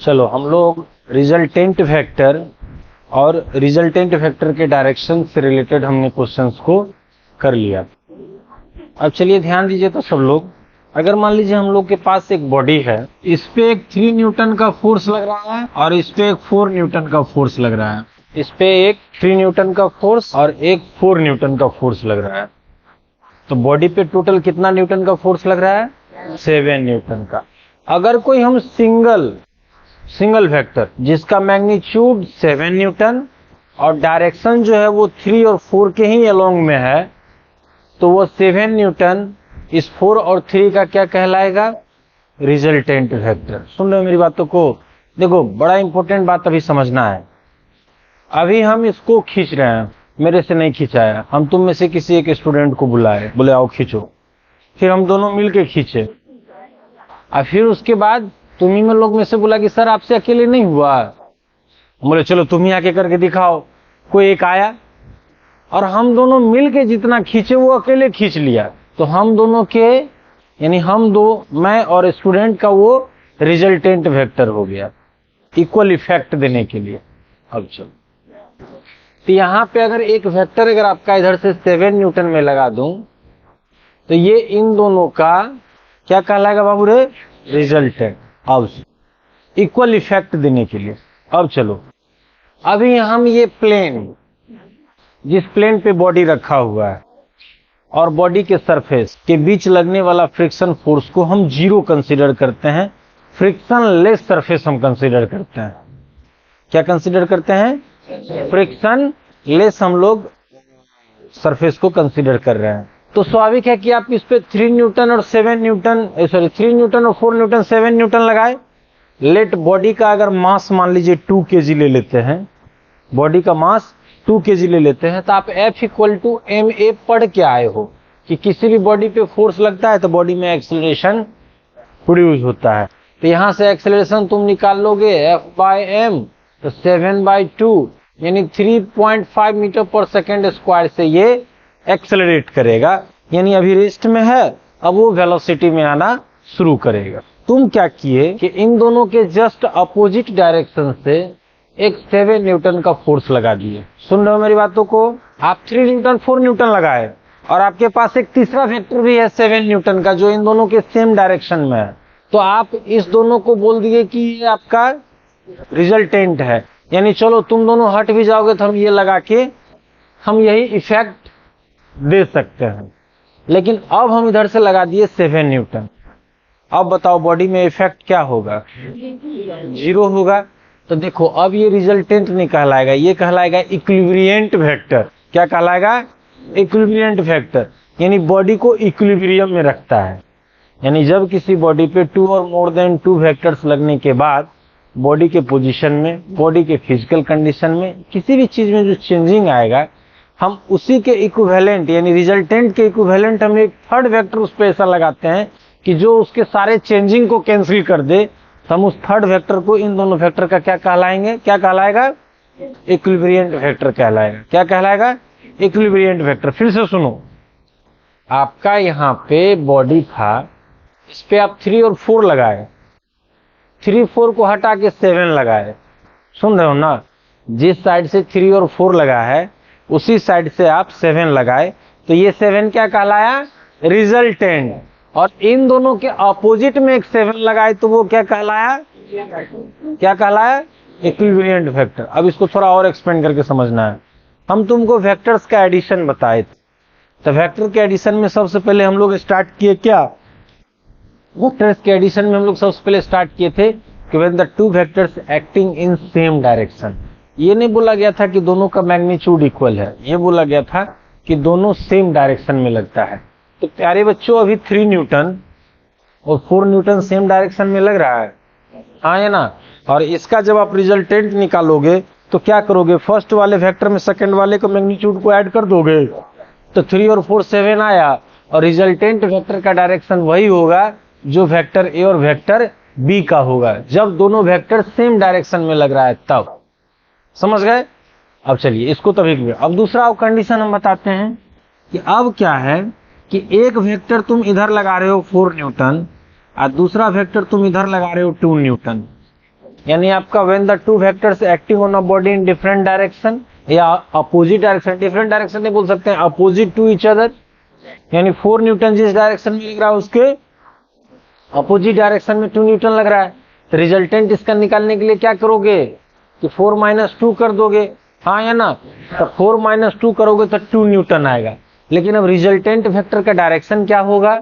चलो हम लोग रिजल्टेंट वेक्टर और रिजल्टेंट वेक्टर के डायरेक्शन से रिलेटेड हमने क्वेश्चंस को कर लिया। अब चलिए ध्यान दीजिए तो सब लोग, अगर मान लीजिए हम लोग के पास एक बॉडी है, इस पे एक 3 न्यूटन का फोर्स लग रहा है और इस पे एक 4 न्यूटन का फोर्स लग रहा है। इस पे एक 3 न्यूटन का फोर्स और एक 4 न्यूटन का फोर्स लग रहा है। तो बॉडी पे टोटल कितना न्यूटन का फोर्स लग रहा है? 7 न्यूटन का। अगर कोई हम सिंगल वेक्टर जिसका मैग्नीट्यूड 7 न्यूटन और डायरेक्शन जो है वो 3 और 4 के ही अलोंग में है, तो वो 7 न्यूटन इस 4 और 3 का क्या कहलाएगा? Resultant vector. सुन रहे हो मेरी बातों को? देखो बड़ा इंपॉर्टेंट बात अभी समझना है। अभी हम इसको खींच रहे हैं, मेरे से नहीं खींचाया, हम तुम में से किसी एक स्टूडेंट को बुलाए, बोले आओ खींचो, फिर हम दोनों मिलके खींचे और फिर उसके बाद तुम्ही में लोग में से बोला कि सर आपसे अकेले नहीं हुआ, बोले चलो तुम ही आके करके दिखाओ। कोई एक आया और हम दोनों मिलके जितना खींचे वो अकेले खींच लिया, तो हम दोनों के यानी मैं और स्टूडेंट का वो रिजल्टेंट वेक्टर हो गया, इक्वल इफेक्ट देने के लिए। अब चलो, तो यहाँ पे अगर एक वेक्टर अगर आपका इधर से 7 न्यूटन में लगा दूं, तो ये इन दोनों का क्या कहलाएगा बाबू रे? रिजल्टेंट। अब इक्वल इफेक्ट देने के लिए। अब चलो, अभी हम ये प्लेन, जिस प्लेन पे बॉडी रखा हुआ है और बॉडी के सरफेस के बीच लगने वाला फ्रिक्शन फोर्स को हम 0 कंसीडर करते हैं, फ्रिक्शन लेस सरफेस हम कंसीडर करते हैं। क्या कंसीडर करते हैं? फ्रिक्शन लेस हम लोग सरफेस को कंसीडर कर रहे हैं। तो स्वाभाविक है कि आप इस पे 3 न्यूटन और 7 न्यूटन 3 न्यूटन और 4 न्यूटन 7 न्यूटन लगाए। लेट बॉडी का अगर मास मान लीजिए 2 kg ले लेते हैं, बॉडी का मास 2 kg ले लेते हैं, तो आप F = ma पढ़ के आए हो कि किसी भी बॉडी पे फोर्स लगता है तो बॉडी में एक्सेलरेशन प्रोड्यूस होता है। तो यहां से एक्सेलरेशन तुम निकाल लोगे F/m, तो 7/2 यानी 3.5 मीटर पर सेकेंड स्क्वायर से ये एक्सेलरेट करेगा, यानी अभी रेस्ट में है, अब वो वेलोसिटी में आना शुरू करेगा। तुम क्या किए कि इन दोनों के जस्ट अपोजिट डायरेक्शन से एक 7 न्यूटन का फोर्स लगा दिए। सुन रहे हो मेरी बातों को? आप 3 न्यूटन 4 न्यूटन लगाए और आपके पास एक तीसरा वेक्टर भी है 7 न्यूटन का जो इन दोनों के सेम डायरेक्शन में है, तो आप इस दोनों को बोल दिए कि ये आपका रिजल्टेंट है। यानी चलो तुम दोनों हट भी जाओगे तो हम ये लगा के हम यही इफेक्ट दे सकते हैं। लेकिन अब हम इधर से लगा दिए 7 न्यूटन। अब बताओ बॉडी में इफेक्ट क्या होगा? 0 होगा। तो देखो अब ये रिजल्टेंट नहीं कहलाएगा, ये कहलाएगा इक्विलिब्रिएंट वेक्टर। क्या कहलाएगा? इक्विलिब्रिएंट वेक्टर, यानी बॉडी को इक्विलिब्रियम में रखता है। यानी जब किसी बॉडी पे 2 और मोर देन 2 वेक्टर्स लगने के बाद बॉडी के पोजीशन में, बॉडी के फिजिकल कंडीशन में, किसी भी चीज में जो चेंजिंग आएगा, हम उसी के इक्विवेलेंट यानी रिजल्टेंट के इक्विवेलेंट हम एक थर्ड वेक्टर उस पर ऐसा लगाते हैं कि जो उसके सारे चेंजिंग को कैंसिल कर दे। तो हम उस थर्ड वेक्टर को इन दोनों वेक्टर का क्या कहलाएंगे? क्या कहलाएगा? इक्विलिब्रिएंट वेक्टर कहलाएगा। क्या कहलाएगा? इक्विलिब्रिएंट वेक्टर। फिर से सुनो, आपका यहाँ पे बॉडी था, इस पे आप 3 और 4 लगाए, 3 4 को हटा के 7 लगाए। सुन रहे हो ना? जिस साइड से 3 और 4 लगा है उसी साइड से आप 7 लगाए, तो ये 7 क्या कहलाया? रिजल्टेंट। और इन दोनों के अपोजिट में एक 7 लगाए तो वो क्या कहलाया? क्या कहलाया? इक्विलिब्रिएंट वेक्टर। अब इसको थोड़ा और एक्सपेंड करके समझना है। हम तुमको वेक्टर्स का एडिशन बताए थे, तो वेक्टर के एडिशन में सबसे पहले हम लोग स्टार्ट किए क्या? वेक्टर्स के एडिशन में हम लोग सबसे पहले स्टार्ट किए थे कि when the 2 vectors acting in same direction. ये नहीं बोला गया था कि दोनों का मैग्नीट्यूड इक्वल है, ये बोला गया था कि दोनों सेम डायरेक्शन में लगता है। तो प्यारे बच्चों, अभी 3 न्यूटन और 4 न्यूटन सेम डायरेक्शन में लग रहा है, हाँ है ना? और इसका जब आप रिजल्टेंट निकालोगे तो क्या करोगे? फर्स्ट वाले वेक्टर में सेकंड वाले को मैग्नीट्यूड को ऐड कर दोगे, तो 3 और 4 7 आया, और रिजल्टेंट वेक्टर का डायरेक्शन वही होगा जो वेक्टर ए और वेक्टर बी का होगा, जब दोनों वेक्टर सेम डायरेक्शन में लग रहा है तब। समझ गए? अब चलिए इसको तभी। अब दूसरा कंडीशन हम बताते हैं कि अब क्या है कि एक वेक्टर तुम इधर लगा रहे हो 4 न्यूटन और दूसरा वेक्टर तुम इधर लगा रहे हो 2 न्यूटन। यानी आपका when the two vectors acting on a body in different direction या अपोजिट डायरेक्शन, डिफरेंट डायरेक्शन नहीं बोल सकते हैं, अपोजिट टू ईच अदर, यानी 4 न्यूटन जिस डायरेक्शन में लग रहा है उसके अपोजिट डायरेक्शन में 2 न्यूटन लग रहा है। तो रिजल्टेंट इसका निकालने के लिए क्या करोगे कि 4 - 2 कर दोगे, हाँ या ना, तो 4 - 2 करोगे तो 2 न्यूटन आएगा। लेकिन अब रिजल्टेंट वेक्टर का डायरेक्शन क्या होगा,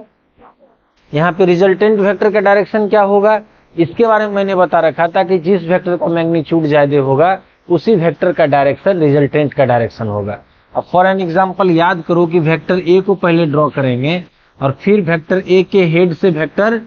यहाँ पे रिजल्टेंट वेक्टर का डायरेक्शन क्या होगा, इसके बारे में मैंने बता रखा था कि जिस वेक्टर का मैग्नीट्यूड ज्यादा होगा उसी वेक्टर का डायरेक्शन रिजल्टेंट का डायरेक्शन होगा। अब फॉर एन एग्जांपल याद करो कि वेक्टर ए को पहले ड्रॉ करेंगे और फिर वेक्टर ए के हेड से वेक्टर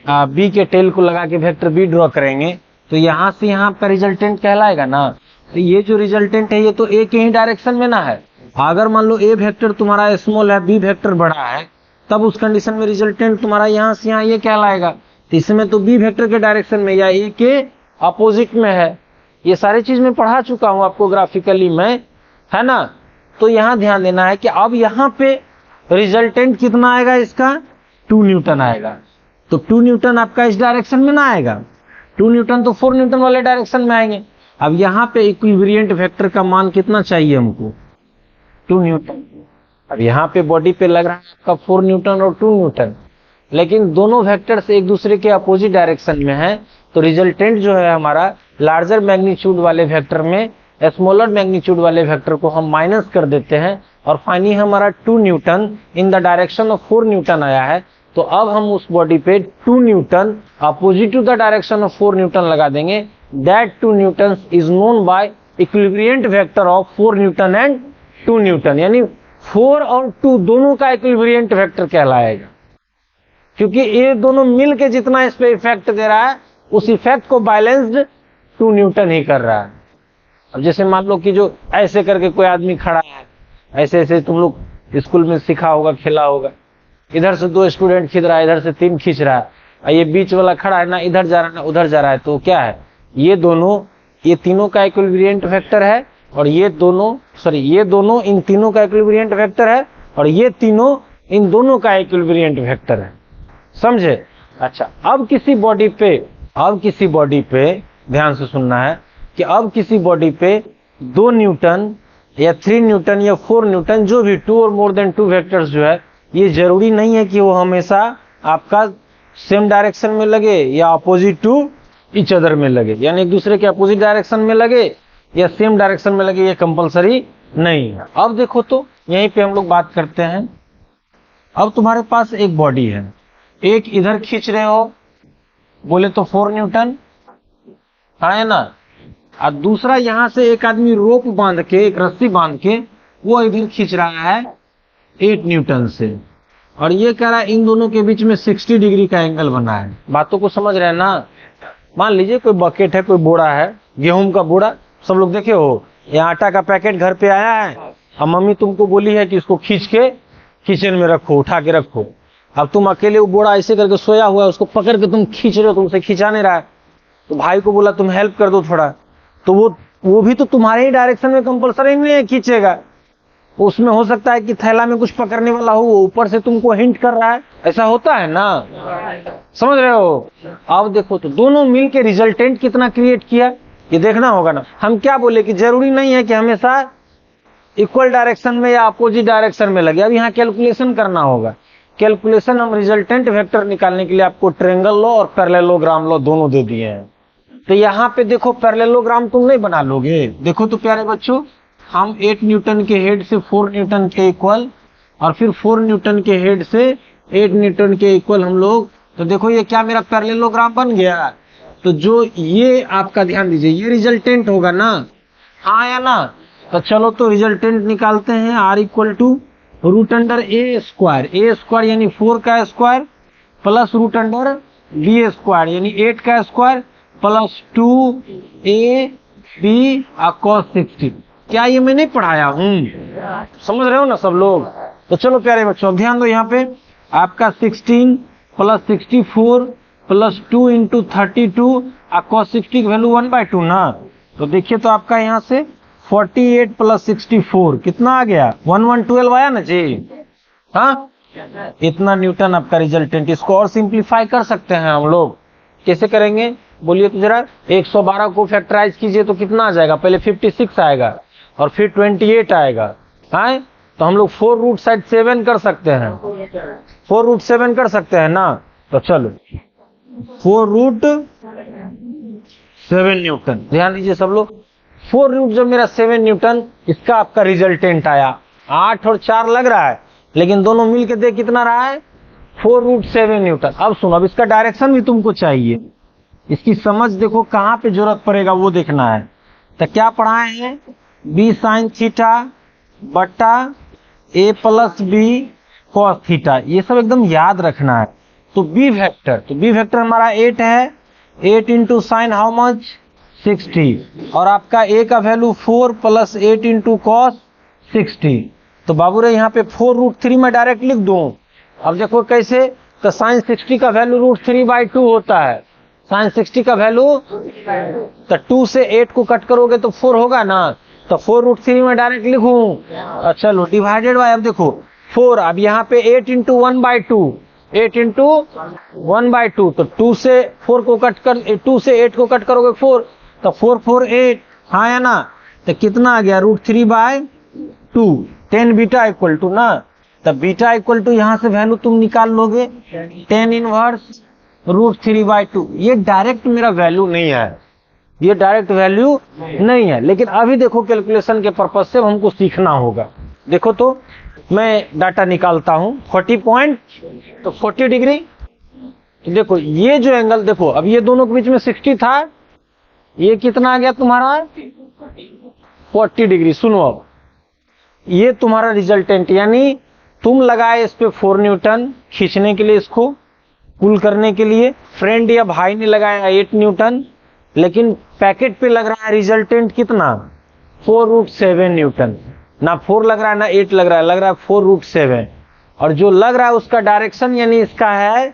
बी के टेल को लगा के वेक्टर बी ड्रॉ करेंगे, तो यहाँ से यहाँ का रिजल्टेंट कहलाएगा ना। तो ये जो रिजल्टेंट है ये तो ए के ही डायरेक्शन में ना है। अगर मान लो ए वेक्टर तुम्हारा स्मॉल है, बी वेक्टर बड़ा है, तब उस कंडीशन में रिजल्टेंट तुम्हारा यहाँ से यहाँ ये कहलाएगा। तो इसमें तो बी वेक्टर के डायरेक्शन में या ए के अपोजिट में है। ये सारी चीज मैं पढ़ा चुका हूं आपको ग्राफिकली में, है ना। तो यहाँ ध्यान देना है कि अब यहाँ पे रिजल्टेंट कितना आएगा, इसका 2 न्यूटन आएगा। तो 2 न्यूटन आपका इस डायरेक्शन में ना आएगा, 2 न्यूटन तो 4 न्यूटन वाले डायरेक्शन में आएंगे। अब यहाँ पे इक्विवेरिएंट वेक्टर का मान कितना चाहिए हमको, 2 न्यूटन। अब यहाँ पे बॉडी पे लग रहा है आपका 4 न्यूटन और 2 न्यूटन, लेकिन दोनों वेक्टर्स एक दूसरे के अपोजिट डायरेक्शन में है। तो रिजल्टेंट जो है हमारा लार्जर मैग्नीट्यूड वाले वेक्टर में स्मॉलर मैग्नीट्यूड वाले वेक्टर को हम माइनस कर देते हैं और फाइनली हमारा 2 newton in the direction of 4 newton आया है। तो अब हम उस बॉडी पे 2 newton opposite to the direction of 4 newton लगा देंगे। That 2 newton is known by equivariant vector of 4 newton and 2 newton, यानी 4 और 2 दोनों का इक्विवेरिएंट वेक्टर कहलाएगा, क्योंकि ये दोनों मिल के जितना इस पे इफेक्ट दे रहा है उस इफेक्ट को बैलेंस्ड 2 न्यूटन ही कर रहा है। अब जैसे मान लो कि जो ऐसे करके कोई आदमी खड़ा है, ऐसे ऐसे तुम लोग स्कूल में सीखा होगा, खेला होगा, इधर से 2 स्टूडेंट खींच रहा है, इधर से 3 खींच रहा है, और ये बीच वाला खड़ा है ना इधर जा रहा है ना उधर जा रहा है, तो क्या है, ये दोनों, ये तीनों का इक्विवेरिएंट वेक्टर है, और ये दोनों इन तीनों का इक्विवेरिएंट वेक्टर है, और ये तीनों इन दोनों का इक्विवेरिएंट वेक्टर है। समझे? अच्छा, अब किसी बॉडी पे ध्यान से सुनना है कि अब किसी बॉडी पे 2 न्यूटन या 3 न्यूटन या 4 न्यूटन, जो भी 2 और मोर देन 2 वेक्टर्स जो है, ये जरूरी नहीं है कि वो हमेशा आपका सेम डायरेक्शन में लगे या अपोजिट टू ईच अदर में लगे, यानी एक दूसरे के अपोजिट डायरेक्शन में लगे या सेम डायरेक्शन में लगे, ये कंपलसरी नहीं है। अब देखो तो यहीं पे हम लोग बात करते हैं। अब तुम्हारे पास एक बॉडी है, एक इधर खींच रहे हो बोले तो 4 न्यूटन, हाँ है ना, और दूसरा यहां से एक आदमी रोप बांध के, एक रस्सी बांध के वो इधर खींच रहा है 8 न्यूटन से, और ये कह रहा है इन दोनों के बीच में 60 डिग्री का एंगल बना है। बातों को समझ रहे हैं ना। मान लीजिए कोई बकेट है, कोई बोरा है, गेहूं का बोरा, सब लोग देखे हो, ये आटा का पैकेट घर पे आया है और मम्मी तुमको बोली है कि इसको खींच के किचन में रखो, उठा के रखो। अब तुम अकेले वो बोरा ऐसे करके सोया हुआ है, उसको पकड़ के तुम खींच रहे हो, तुमसे खींचा नहीं रहा है, तो भाई को बोला तुम हेल्प कर दो थोड़ा, तो वो भी तो तुम्हारे ही डायरेक्शन में कंपलसरी नहीं है खींचेगा। उसमें हो सकता है कि थैला में कुछ पकड़ने वाला हो, वो ऊपर से तुमको हिंट कर रहा है, ऐसा होता है ना, समझ रहे हो। अब देखो तो दोनों मिलके रिजल्टेंट कितना क्रिएट किया, ये देखना होगा ना। हम क्या बोले कि जरूरी नहीं है कि हमेशा इक्वल डायरेक्शन में या अपोजिट डायरेक्शन में लगे। अब यहाँ कैलकुलेशन करना होगा। कैलकुलेशन हम रिजल्टेंट वेक्टर निकालने के लिए आपको ट्रायंगल लॉ और पैरेललोग्राम लॉ दोनों दे दिए हैं। तो यहाँ पे देखो पैरेललोग्राम तुम नहीं बना लोगे। देखो तो प्यारे बच्चों, हम 8 न्यूटन के हेड से 4 न्यूटन के इक्वल और फिर 4 न्यूटन के हेड से 8 न्यूटन के इक्वल हम लोग, तो देखो ये क्या मेरा पैरेललोग्राम बन गया। तो जो ये आपका ध्यान दीजिए, ये रिजल्टेंट होगा ना, हाँ या ना। तो चलो तो रिजल्टेंट निकालते हैं। R equal to root under a square यानी 4 का square plus root under b square यानी 8 का स्क्वायर प्लस 2ab cos 60। क्या ये मैं नहीं पढ़ाया हूँ? समझ रहे हो ना सब लोग। तो चलो प्यारे बच्चों ध्यान दो, यहाँ पे आपका 16 प्लस 64 प्लस 2 इंटू 32 cos 60 की वैल्यू 1/2 ना। तो देखिए तो आपका यहाँ से 48 प्लस 64 कितना आ गया, 1112 आया ना जी। हाँ, इतना न्यूटन आपका रिजल्टेंट। इसको और सिंप्लीफाई कर सकते हैं हम लोग। कैसे करेंगे? बोलिए तो जरा, 112 को फैक्टराइज कीजिए तो कितना आ जाएगा, पहले 56 आएगा और फिर 28 आएगा, है तो हम लोग 4 रूट साइड 7 कर सकते हैं, 4 रूट 7 कर सकते हैं ना, तो चलो 4 रूट 7 न्यूटन। ध्यान दीजिए सब लोग, 4 रूट जब मेरा 7 न्यूटन, इसका आपका रिजल्टेंट आया 8 और 4 लग रहा है, लेकिन दोनों मिलके देख कितना रहा है, 4 रूट 7 न्यूटन। अब सुनो, अब इसका डायरेक्शन भी तुमको चाहिए, इसकी समझ देखो कहां पे जरूरत पड़ेगा वो देखना है। तो क्या पढ़ाए हैं, बी साइन थीटा बटा ए प्लस बी कॉस थीटा, ये सब एकदम याद रखना है। तो बी वेक्टर हमारा 8 है, 8 इंटू साइन हाउ मच 60, और आपका ए का वैल्यू 4 प्लस 8 इंटू कॉस 60। तो बाबू रे यहाँ पे 4 रूट 3 में डायरेक्ट लिख दूं। अब देखो कैसे, तो साइन 60 का वैल्यू रूट 3/2 होता है, साइन 60 का वैल्यू, तो 2 से 8 को कट करोगे तो 4 होगा ना, तो 4 रूट 3 में डायरेक्ट लिखूं। चलो डिवाइडेड बाय, अब देखो 4, अब यहाँ पे 8 इंटू 1/2, 8 इंटू 1/2, तो 2 से 4 को कट कर, 2 से 8 को कट करोगे 4, तो 4 4 8, हाँ है ना, तो कितना आ गया रूट 3/2, 10 बीटा इक्वल टू ना, तब बीटा इक्वल टू यहाँ से वैल्यू तुम निकाल लोगे 10 इनवर्स रूट 3/2। ये डायरेक्ट मेरा वैल्यू नहीं है, ये डायरेक्ट वैल्यू नहीं है, लेकिन अभी देखो कैलकुलेशन के पर्पज से हमको सीखना होगा। देखो तो मैं डाटा निकालता हूं 40 पॉइंट, तो 40 डिग्री, तो देखो ये जो एंगल देखो, अब ये दोनों के बीच में 60 था, ये कितना आ गया तुम्हारा 40 डिग्री। सुनो, अब ये तुम्हारा रिजल्टेंट, यानी तुम लगाए इस पे 4 न्यूटन खींचने के लिए, इसको पुल करने के लिए, फ्रेंड या भाई ने लगाया 8 न्यूटन, लेकिन पैकेट पे लग रहा है रिजल्टेंट कितना 4 रूट 7 न्यूटन, ना 4 लग रहा है ना 8 लग रहा है 4 रूट 7, और जो लग रहा है उसका डायरेक्शन यानी इसका है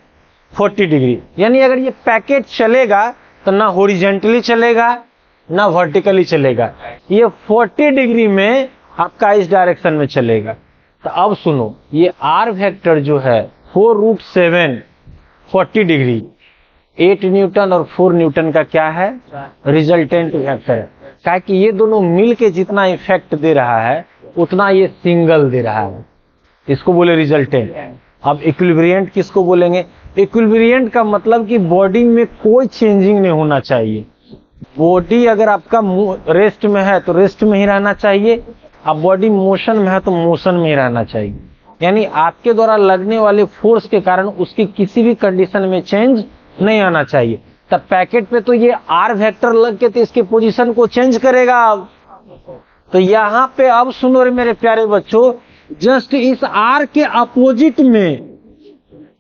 40 डिग्री। यानी अगर ये पैकेट चलेगा तो ना हॉरिजॉन्टली चलेगा ना वर्टिकली चलेगा, ये 40 डिग्री में आपका इस डायरेक्शन में चलेगा। तो अब सुनो, ये आर वेक्टर जो है 4 रूट 7 40 डिग्री, 8 न्यूटन और 4 न्यूटन का क्या है, रिजल्टेंट वेक्टर है। क्या कि ये दोनों मिलके जितना इफेक्ट दे रहा है उतना ये सिंगल दे रहा है, इसको बोले रिजल्टेंट। अब इक्विलिब्रिएंट किसको बोलेंगे, इक्विलिब्रिएंट का मतलब कि बॉडी में कोई चेंजिंग नहीं होना चाहिए। बॉडी अगर आपका रेस्ट में है तो रेस्ट में ही रहना चाहिए, अब बॉडी मोशन में है तो मोशन में ही रहना चाहिए, यानी आपके द्वारा लगने वाले फोर्स के कारण उसकी किसी भी कंडीशन में चेंज नहीं आना चाहिए। तब पैकेट पे तो ये आर वेक्टर लग के तो इसके पोजीशन को चेंज करेगा। तो यहाँ पे अब सुनो रे मेरे प्यारे बच्चों, जस्ट इस आर के अपोजिट में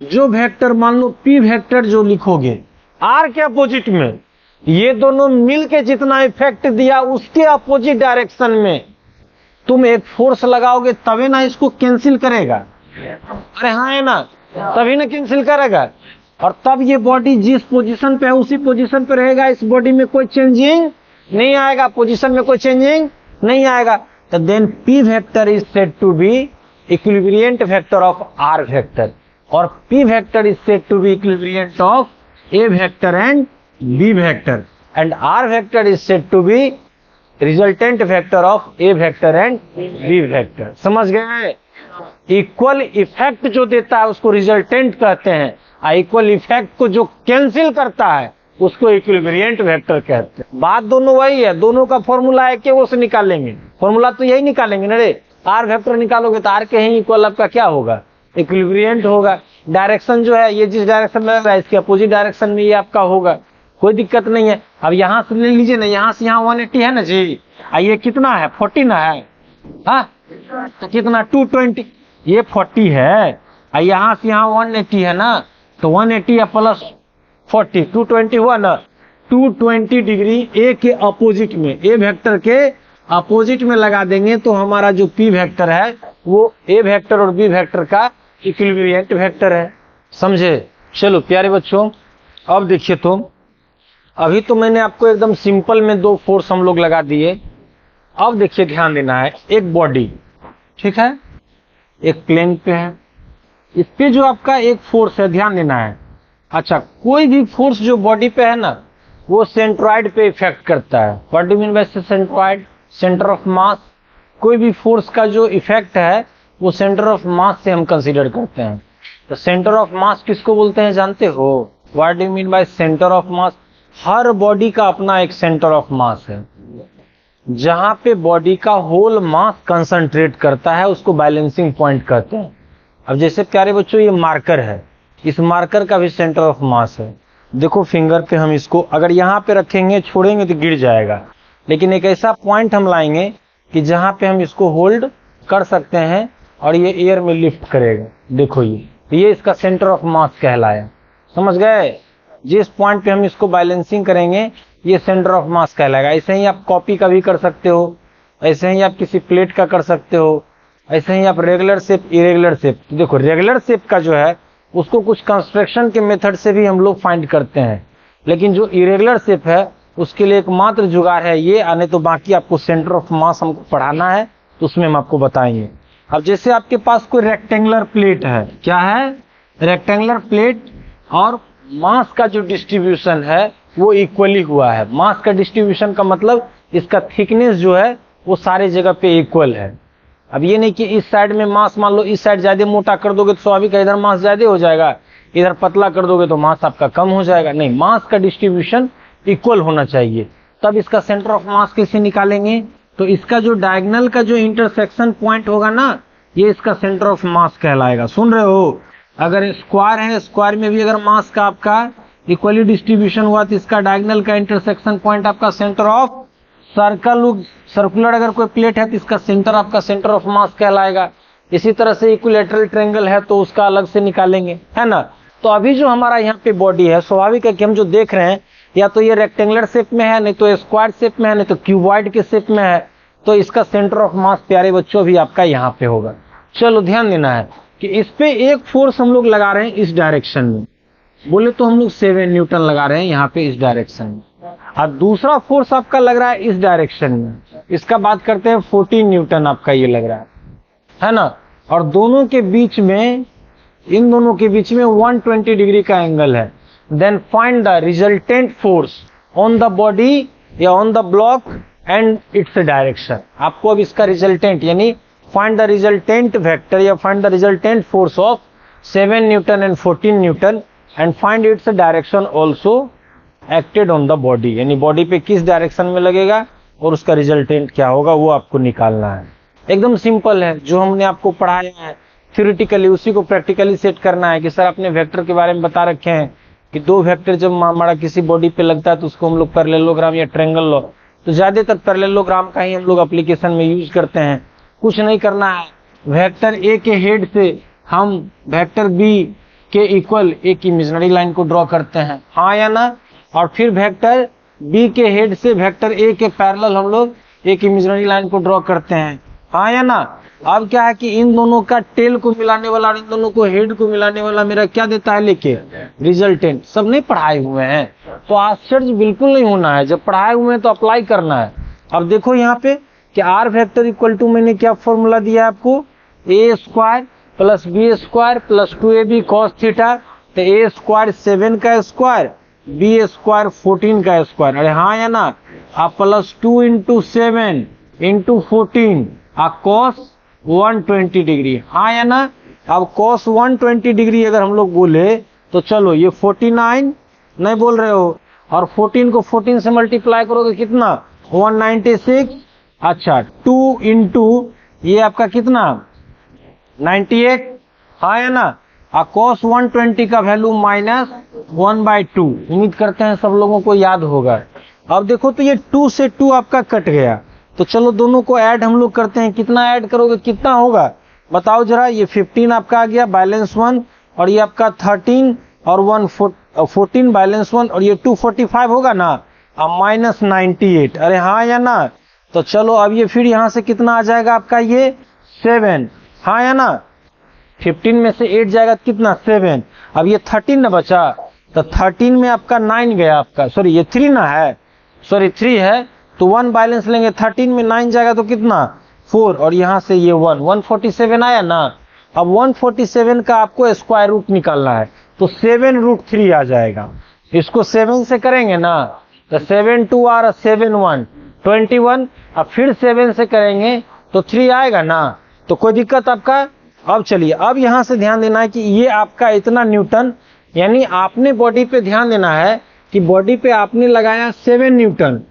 जो वेक्टर, मान लो पी वेक्टर जो लिखोगे आर के अपोजिट में, ये दोनों मिलके जितना इफेक्ट दिया उसके अपोजिट डायरेक्शन में तुम एक फोर्स लगाओगे तभी ना इसको कैंसिल करेगा। अरे हाँ है ना, तभी ना कैंसिल करेगा, और तब ये बॉडी जिस पोजीशन पे है उसी पोजीशन पे रहेगा, इस बॉडी में कोई चेंजिंग नहीं आएगा, पोजीशन में कोई चेंजिंग नहीं आएगा। तो then P vector is said to be equilibrant vector of R vector, और P vector is said to be equilibrant of A vector and B vector, and R vector is said to be resultant vector of A vector and B vector. समझ गए? Equal effect जो देता है उसको resultant कहते हैं, और equal effect को जो कैंसिल करता है उसको इक्विलिब्रिएंट वेक्टर कहते हैं। बात दोनों वही है, दोनों का फॉर्मूला है कि वो से निकालेंगे, फॉर्मूला तो यही निकालेंगे ना रे। आर वेक्टर निकालोगे तो आर के ही इक्वल आपका क्या होगा, इक्विलिब्रिएंट होगा। डायरेक्शन जो है, ये जिस डायरेक्शन में लग रहा है इसके अपोजिट डायरेक्शन में ये आपका होगा, कोई दिक्कत नहीं है। अब यहाँ से ले लीजिए ना, यहाँ से यहाँ 180 है ना जी, ये कितना है 40 ना है, हाँ तो कितना 220, ये 40 है, यहाँ से यहाँ 180 है ना, तो 180 या प्लस 40 220 हुआ ना, 220 डिग्री ए के अपोजिट में, ए वेक्टर के अपोजिट में लगा देंगे तो हमारा जो पी वेक्टर है वो ए वेक्टर और बी वेक्टर का इक्विलिब्रिएंट वेक्टर है। समझे? चलो प्यारे बच्चों, अब देखिए तुम, अभी तो मैंने आपको एकदम सिंपल में दो फोर्स हम लोग लगा दिए। अब देखिए ध्यान देना है, एक बॉडी ठीक है, एक प्लेन पे है, इस पे जो आपका एक फोर्स है ध्यान देना है। अच्छा, कोई भी फोर्स जो बॉडी पे है ना, वो सेंट्रॉइड पे इफेक्ट करता है। What do mean by centroid? Centre of mass. कोई भी फोर्स का जो इफेक्ट है वो सेंटर ऑफ मास से हम कंसीडर करते हैं। तो सेंटर ऑफ मास किसको बोलते हैं जानते हो? What do mean by centre of mass? Her body का अपना एक सेंटर ऑफ मास है, जहां पे बॉडी का होल मास कंसंट्रेट करता है, उसको बैलेंसिंग पॉइंट कहते हैं। अब जैसे प्यारे बच्चों ये मार्कर है, इस मार्कर का भी सेंटर ऑफ मास है। देखो फिंगर पे हम इसको अगर यहाँ पे रखेंगे, छोड़ेंगे तो गिर जाएगा, लेकिन एक ऐसा पॉइंट हम लाएंगे कि जहां पे हम इसको होल्ड कर सकते हैं और ये एयर में लिफ्ट करेगा। देखो ये इसका सेंटर ऑफ मास कहलाया। समझ गए? जिस पॉइंट पे हम इसको बैलेंसिंग करेंगे ये सेंटर ऑफ मास कहलाएगा। ऐसे ही आप कॉपी का भी कर सकते हो, ऐसे ही आप किसी प्लेट का कर सकते हो, ऐसे ही आप रेगुलर शेप, इरेगुलर शेप। देखो रेगुलर शेप का जो है उसको कुछ कंस्ट्रक्शन के मेथड से भी हम लोग फाइंड करते हैं, लेकिन जो इरेगुलर शेप है उसके लिए एकमात्र जुगाड़ है ये, आने तो बाकी आपको सेंटर ऑफ मास हमको पढ़ाना है तो उसमें हम आपको बताएंगे। अब जैसे आपके पास कोई रेक्टेंगुलर प्लेट है, क्या है? रेक्टेंगुलर प्लेट, और मास का जो डिस्ट्रीब्यूशन है वो इक्वली हुआ है। मास का डिस्ट्रीब्यूशन का मतलब इसका थिकनेस जो है वो सारे जगह पे इक्वल है। अब ये नहीं कि इस साइड में मास, मान लो इस साइड ज्यादा मोटा कर दोगे तो स्वाभाविक इधर मास ज्यादा हो जाएगा, इधर पतला कर दोगे तो मास आपका कम हो जाएगा। नहीं, मास का डिस्ट्रीब्यूशन इक्वल होना चाहिए। तब इसका सेंटर ऑफ मास कैसे निकालेंगे? तो इसका जो डायगोनल का जो इंटरसेक्शन पॉइंट होगा ना, ये इसका सेंटर ऑफ मास कहलाएगा। सुन रहे हो? अगर स्क्वायर है, स्क्वायर में भी अगर मास का आपका इक्वली डिस्ट्रीब्यूशन हुआ तो इसका डायगोनल का इंटरसेक्शन पॉइंट आपका सेंटर ऑफ सर्कुलर अगर कोई प्लेट है तो इसका सेंटर आपका सेंटर ऑफ मास कहलाएगा। इसी तरह से इक्विलैटरल ट्रायंगल है तो उसका अलग से निकालेंगे, है ना? तो अभी जो हमारा यहाँ पे बॉडी है, स्वाभाविक है कि हम जो देख रहे हैं या तो ये रेक्टेंगुलर शेप में है, नहीं तो स्क्वायर शेप में है, नहीं तो क्यूबॉइड के शेप में है, तो इसका सेंटर ऑफ मास प्यारे बच्चों भी आपका यहाँ पे होगा। चलो ध्यान देना है कि इस पे एक फोर्स हम लोग लगा रहे हैं इस डायरेक्शन में, बोले तो हम लोग 7 न्यूटन लगा रहे हैं यहाँ पे इस डायरेक्शन में, और दूसरा फोर्स आपका लग रहा है इस डायरेक्शन में, इसका बात करते हैं 14 न्यूटन आपका ये लग रहा है ना? और दोनों के बीच में, इन दोनों के बीच में 120 डिग्री का एंगल है। Then find the resultant force on the body या on the block and its direction. आपको अब इसका रिजल्टेंट यानी फाइंड द रिजल्टेंट वेक्टर या find the resultant force of 7 newton and 14 newton and find its direction also acted on the body, यानी body पे किस direction में लगेगा और उसका रिजल्टेंट क्या होगा वो आपको निकालना है। एकदम सिंपल है, जो हमने आपको पढ़ाया है थ्योरेटिकली उसी को प्रैक्टिकली सेट करना है। कि सर आपने वेक्टर के बारे में बता रखे हैं कि दो वेक्टर जब हमारा किसी बॉडी पे लगता है तो उसको हम लोग पैरेललोग्राम या ट्रायंगल लो, तो ज्यादातर पैरेललोग्राम का ही हम लोग एप्लीकेशन में यूज करते हैं। कुछ नहीं करना है, वेक्टर ए के हेड से हम वेक्टर बी के इक्वल एक इमेजिनरी लाइन को ड्रॉ करते हैं, हाँ या ना? और फिर वेक्टर बी के हेड से वेक्टर ए के पैरेलल हम लोग एक इमेजिनरी लाइन को ड्रॉ करते हैं, हाँ या ना? अब क्या है कि इन दोनों का टेल को मिलाने वाला और इन दोनों को हेड को मिलाने वाला मेरा क्या देता है लेके? रिजल्टेंट। सब नहीं पढ़ाए हुए हैं तो आश्चर्य बिल्कुल नहीं होना है, जब पढ़ाए हुए हैं तो अप्लाई करना है। अब देखो यहाँ पे कि आर वेक्टर इक्वल टू मैंने क्या फॉर्मूला दिया आपको? A square plus B square plus 2ab cos theta. तो ए स्क्वायर 7 का स्क्वायर, बी स्क्वायर 14 का स्क्वायर, अरे हाँ या ना? आप plus 2 into 7 into 14 cos 120 degree, हाँ या ना? अब कॉस 120 डिग्री अगर हम लोग बोले तो चलो ये 49 नहीं बोल रहे हो, और 14 को 14 से मल्टीप्लाई करोगे कितना? 196। अच्छा 2 इंटू ये आपका कितना? 98, हाँ या ना? कॉस 120 का वैल्यू -1/2। उम्मीद करते हैं सब लोगों को याद होगा। अब देखो तो ये 2 से 2 आपका कट गया, तो चलो दोनों को ऐड हम लोग करते हैं। कितना ऐड करोगे कितना होगा बताओ जरा? ये 15 आपका आ गया बैलेंस 1, और ये आपका 13 और 14 बैलेंस 1, और ये 245 होगा ना, -98। अरे हाँ या ना? तो चलो अब ये फिर यहाँ से कितना आ जाएगा आपका? ये 7, हाँ या ना? 15 में से 8 जाएगा कितना? 7। अब ये 13 ना बचा, तो 13 में आपका 9 गया आपका, सॉरी ये 3 ना है, सॉरी 3 है, तो 1 बैलेंस लेंगे, 13 में 9 जाएगा तो कितना? 4, और यहाँ से ये 147 आया ना। अब 147 का आपको स्क्वायर रूट निकालना है, तो 7√3 आ जाएगा। इसको 7 से करेंगे ना तो 7 2 और 7 1 21। अब फिर 7 से करेंगे तो 3 आएगा ना, तो कोई दिक्कत आपका। अब चलिए, अब यहां से ध्यान देना है कि ये आपका इतना न्यूटन, यानी आपने बॉडी पे ध्यान देना है कि बॉडी पे आपने लगाया 7 न्यूटन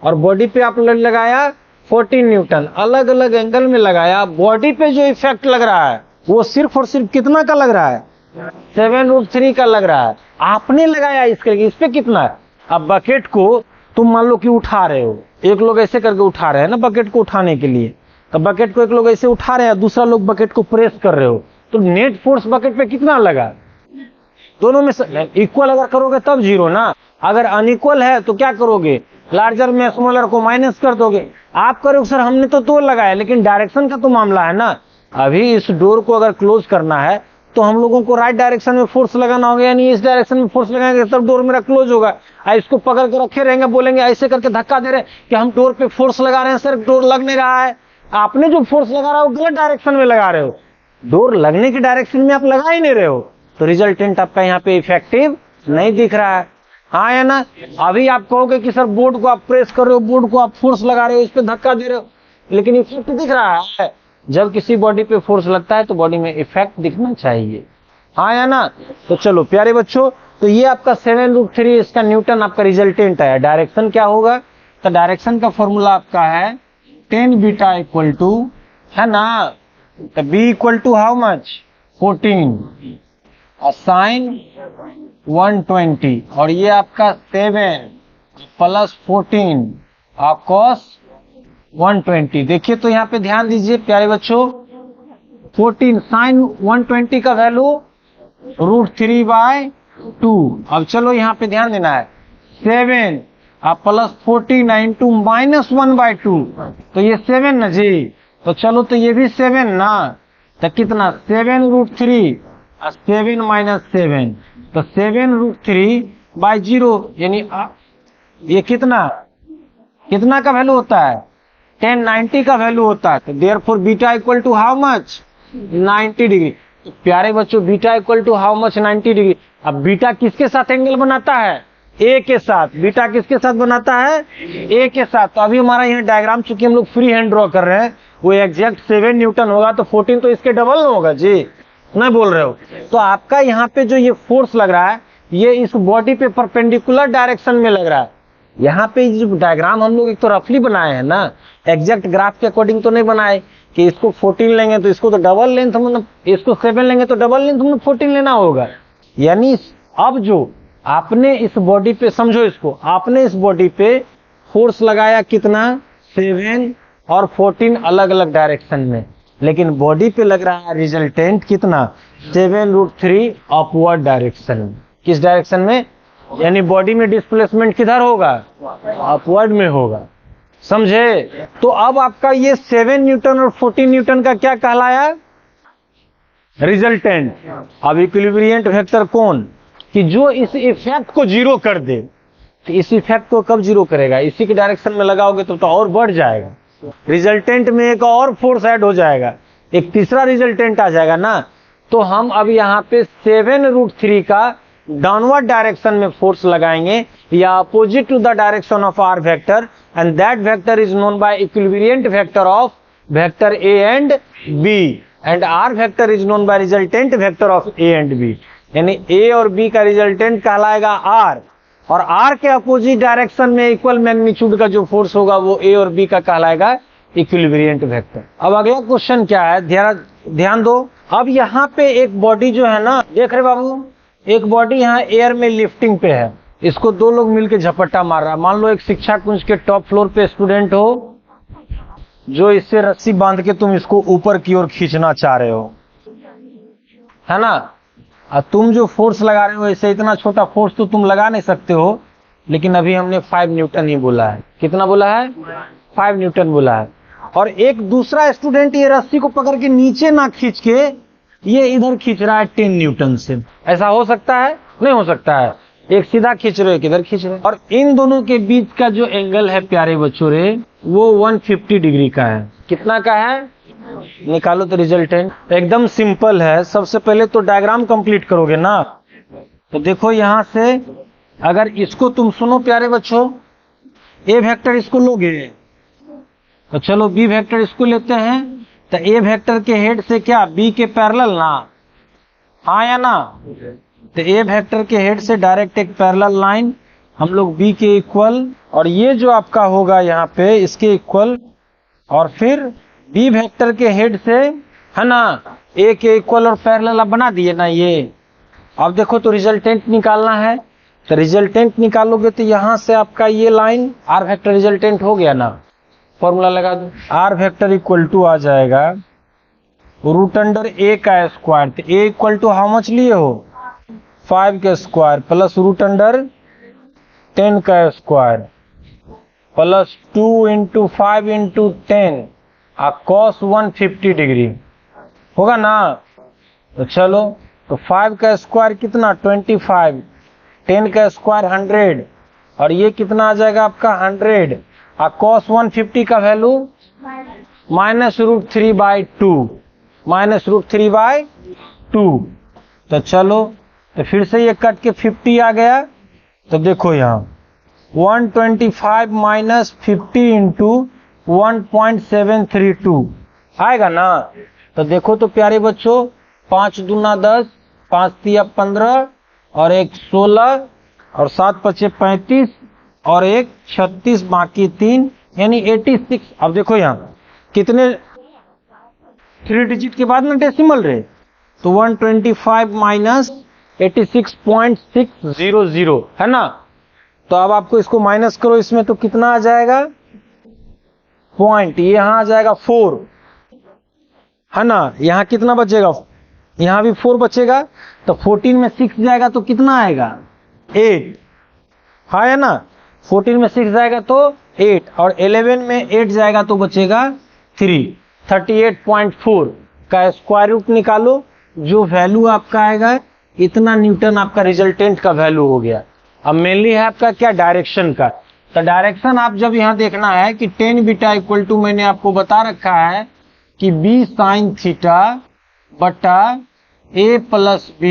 और बॉडी पे आप लगाया 14 न्यूटन, अलग अलग एंगल में लगाया। बॉडी पे जो इफेक्ट लग रहा है वो सिर्फ और सिर्फ कितना का लग रहा है, 7√3 का लग रहा है। आपने लगाया इस पे कितना है। अब बकेट को तुम मान लो कि उठा रहे हो, एक लोग ऐसे करके उठा रहे हैं ना बकेट को उठाने के लिए, तो बकेट को एक लोग ऐसे उठा रहे हैं, दूसरा लोग बकेट को प्रेस कर रहे हो, तो नेट फोर्स बकेट पे कितना लगा। दोनों में इक्वल अगर करोगे तब 0 ना, अगर अनइक्वल है तो क्या करोगे, लार्जर में स्मॉलर को माइनस कर दोगे। आप करोगे सर हमने तो 2 लगाया, लेकिन डायरेक्शन का तो मामला है ना। अभी इस डोर को अगर क्लोज करना है तो हम लोगों को राइट डायरेक्शन में फोर्स लगाना होगा, यानी इस डायरेक्शन में फोर्स लगाएंगे तब डोर मेरा क्लोज होगा। इसको पकड़ के रखे रहेंगे, बोलेंगे ऐसे करके धक्का दे रहे कि हम डोर पे फोर्स लगा रहे हैं, सर डोर लग नहीं रहा है। आपने जो फोर्स लगा रहा है वो गलत डायरेक्शन में लगा रहे हो, डोर लगने की डायरेक्शन में आप लगा ही नहीं रहे हो, तो रिजल्टेंट आपका यहाँ पे इफेक्टिव नहीं दिख रहा है। हाँ या ना। अभी आप कहोगे कि सर बोर्ड को आप प्रेस कर रहे हो, बोर्ड को आप फोर्स लगा रहे हो, इस पे धक्का दे रहे हो, लेकिन इफेक्ट दिख रहा है। जब किसी बॉडी पे फोर्स लगता है तो बॉडी में इफेक्ट दिखना चाहिए। हाँ या ना। तो चलो प्यारे बच्चों, तो ये आपका 7√3 इसका न्यूटन आपका रिजल्टेंट है। डायरेक्शन क्या होगा, तो डायरेक्शन का फॉर्मूला आपका है 10 बीटा इक्वल टू, है ना, तो b equal to how much 14 और साइन 120 और ये आपका 7 प्लस 14 और कॉस 120। देखिए तो यहाँ पे ध्यान दीजिए प्यारे बच्चों, 14 साइन 120 का वैल्यू √3/2। अब चलो यहाँ पे ध्यान देना है, 7 आप प्लस 14 इंटू -1/2, तो ये 7 ना जी, तो चलो तो ये भी 7 ना, तो कितना 7√3 और 7 माइनस 7, तो 7√3/0, यानी ये कितना का वैल्यू होता है, 1090 का वैल्यू होता है। तो therefore beta equal to how much 90 degree. तो प्यारे बच्चों beta equal to how much 90 degree. अब बीटा किसके साथ एंगल बनाता है, ए के साथ। बीटा किसके साथ बनाता है, ए के साथ। तो अभी हमारा यहाँ डायग्राम चूंकि हम लोग फ्री हैंड ड्रॉ कर रहे हैं, वो एग्जैक्ट 7 न्यूटन होगा, तो 14 तो इसके डबल ना होगा जी, नहीं बोल रहे हो। तो आपका यहाँ पे जो ये फोर्स लग रहा है ये इस बॉडी पे परपेंडिकुलर डायरेक्शन में लग रहा है। यहाँ पे जो डायग्राम हम लोग एक तो रफली बनाए हैं ना, एग्जैक्ट ग्राफ के अकॉर्डिंग तो नहीं बनाए कि इसको 14 लेंगे तो इसको तो डबल लेंथ, मतलब इसको 7 लेंगे तो डबल लेंथ मतलब 14 लेना होगा। यानी अब जो आपने इस बॉडी पे, समझो इसको, आपने इस बॉडी पे फोर्स लगाया कितना 7 और 14 अलग अलग डायरेक्शन में, लेकिन बॉडी पे लग रहा है रिजल्टेंट कितना 7√3 अपवर्ड डायरेक्शन। किस डायरेक्शन में, यानी बॉडी में डिस्प्लेसमेंट किधर होगा, अपवर्ड में होगा, समझे। तो अब आपका ये 7 न्यूटन और 14 न्यूटन का क्या कहलाया, रिजल्टेंट। अब इक्विलिब्रियंट वेक्टर कौन, कि जो इस इफेक्ट को 0 कर दे। तो इस इफेक्ट को कब 0 करेगा, इसी के डायरेक्शन में लगाओगे तो और बढ़ जाएगा, रिजल्टेंट में एक और फोर्स ऐड हो जाएगा, एक तीसरा रिजल्टेंट आ जाएगा ना। तो हम अब यहाँ पे 7√3 का डाउनवर्ड डायरेक्शन में फोर्स लगाएंगे, या opposite to the direction of R vector, and that vector is known by equilibrant vector of vector A and B, and R vector is known by resultant vector of A and B. यानी A और B का resultant कहलाएगा are, और are के opposite direction में equal magnitude का जो force होगा वो ए और बी का कहलाएगा इक्विलिब्रियंट वेक्टर। अब अगला क्वेश्चन क्या है, ध्यान दो। अब यहाँ पे एक बॉडी जो है ना, देख रहे बाबू, एक बॉडी यहाँ एयर में लिफ्टिंग पे है, इसको 2 लोग मिलकर झपट्टा मार रहा है। मान लो एक शिक्षा कुंज के टॉप फ्लोर पे स्टूडेंट हो, जो इससे रस्सी बांध के तुम इसको ऊपर की ओर खींचना चाह रहे हो, है ना। और तुम जो फोर्स लगा रहे हो, ऐसे इतना छोटा फोर्स तो तुम लगा नहीं सकते हो, लेकिन अभी हमने 5 न्यूटन ही बोला है। कितना बोला है, 5 न्यूटन बोला है। और एक दूसरा स्टूडेंट ये रस्सी को पकड़ के नीचे ना खींच के ये इधर खींच रहा है 10 न्यूटन से। ऐसा हो सकता है, नहीं हो सकता है। एक सीधा खींच रहे हो, एक इधर खींच रहे हो, और इन दोनों के बीच का जो एंगल है प्यारे बच्चों रे, वो 150 डिग्री का है। कितना का है, निकालो तो रिजल्टेंट। एकदम सिंपल है, सबसे पहले तो डायग्राम कंप्लीट करोगे ना। तो देखो यहाँ से अगर इसको तुम सुनो प्यारे बच्चों, ए वेक्टर इसको लोगे, तो चलो बी वेक्टर इसको लेते हैं। तो ए वेक्टर के हेड से क्या बी के पैरेलल ना, हाँ या ना। तो ए वेक्टर के हेड से डायरेक्ट एक पैरेलल लाइन हम लोग बी के इक्वल, और ये जो आपका होगा यहाँ पे इसके इक्वल, और फिर बी वेक्टर के हेड से है ना ए के इक्वल और पैरेलल आप बना दिए ना ये। अब देखो तो रिजल्टेंट निकालना है, तो रिजल्टेंट निकालोगे तो यहाँ से आपका ये लाइन आर वेक्टर रिजल्टेंट हो गया ना। फॉर्मूला लगा दो, आर वेक्टर इक्वल टू आ जाएगा रूट अंडर ए का स्क्वायर। तो ए इक्वल टू हाउ मच लिए हो 5 का स्क्वायर प्लस रूट अंडर 10 का square plus 2 into 5 into 10 cos 150 degree होगा ना। तो चलो तो 5 का स्क्वायर कितना 25, 10 का स्क्वायर 100, और ये कितना आ जाएगा आपका 100। कॉस 150 का वैल्यू -√3/2, -√3/2। तो चलो तो फिर से ये कट के 50 आ गया। तो देखो यहाँ 125 माइनस 50 इंटू 1.732 आएगा ना। तो देखो तो प्यारे बच्चों 5 दूना 10, 5 तिया 15, और 1 16, और 7 पचे 35, और 1 36, बाकी 3 यानी 86। अब देखो यहाँ कितने 3 डिजिट के बाद ना डेसिमल रहे, तो 125 माइनस 86.600 है ना। तो अब आपको इसको माइनस करो इसमें, तो कितना आ जाएगा पॉइंट, ये यहां आ जाएगा 4 है ना। यहाँ कितना बचेगा, यहाँ भी 4 बचेगा। तो 14 में 6 जाएगा तो कितना आएगा 8, हाँ है ना। 14 में 6 जाएगा तो 8, और 11 में 8 जाएगा तो बचेगा 3। 38.4 का स्क्वायर रूट निकालो, जो वैल्यू आपका आएगा इतना न्यूटन आपका रिजल्टेंट का वैल्यू हो गया। अब मेनली है आपका क्या डायरेक्शन का। तो डायरेक्शन आप जब यहाँ देखना है कि tan बीटा इक्वल टू मैंने आपको बता रखा है कि b sin थीटा बटा a plus b